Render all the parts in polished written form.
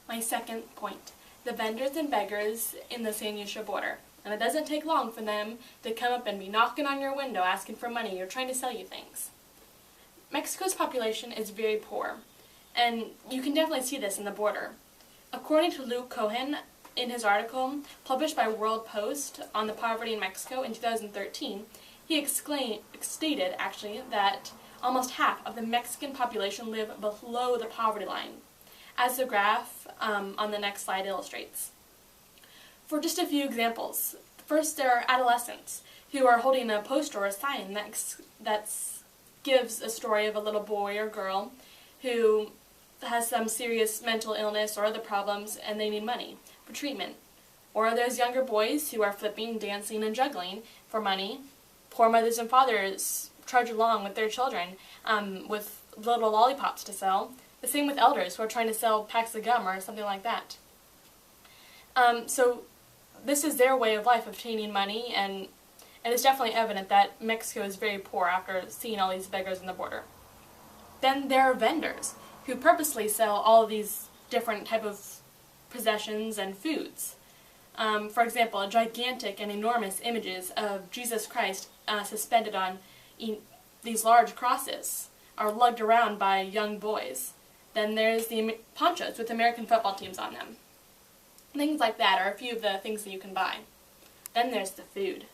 My second point, the vendors and beggars in the San Lucia border. And it doesn't take long for them to come up and be knocking on your window asking for money or trying to sell you things. Mexico's population is very poor, and you can definitely see this in the border. According to Luke Cohen, in his article published by World Post on the poverty in Mexico in 2013, he stated that almost half of the Mexican population live below the poverty line, as the graph on the next slide illustrates. For just a few examples, first there are adolescents who are holding a poster or a sign that gives a story of a little boy or girl who has some serious mental illness or other problems and they need money for treatment. Or there's younger boys who are flipping, dancing, and juggling for money. Poor mothers and fathers trudge along with their children with little lollipops to sell. The same with elders who are trying to sell packs of gum or something like that. So this is their way of life, obtaining money, and it is definitely evident that Mexico is very poor after seeing all these beggars on the border. Then there are vendors who purposely sell all of these different type of possessions and foods. For example, gigantic and enormous images of Jesus Christ suspended on these large crosses are lugged around by young boys. Then there's the ponchos with American football teams on them. Things like that are a few of the things that you can buy. Then there's the food.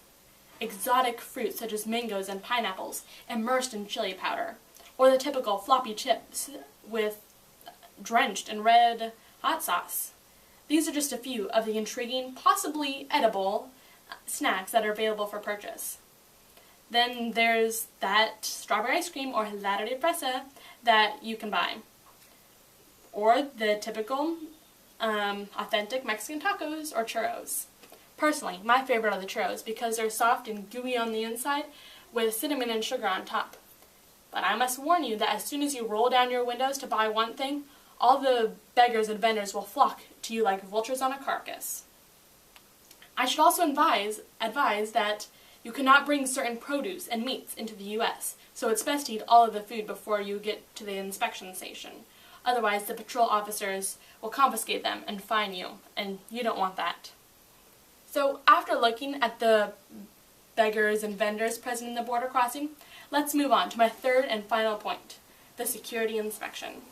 Exotic fruits such as mangoes and pineapples immersed in chili powder, or the typical floppy chips drenched in red hot sauce. These are just a few of the intriguing, possibly edible snacks that are available for purchase. Then there's that strawberry ice cream or helado de fresa that you can buy. Or the typical authentic Mexican tacos or churros. Personally, my favorite are the churros because they're soft and gooey on the inside with cinnamon and sugar on top. But I must warn you that as soon as you roll down your windows to buy one thing, all the beggars and vendors will flock to you like vultures on a carcass. I should also advise that you cannot bring certain produce and meats into the U.S., so it's best to eat all of the food before you get to the inspection station. Otherwise, the patrol officers will confiscate them and fine you, and you don't want that. So, after looking at the beggars and vendors present in the border crossing, let's move on to my third and final point, the security inspection.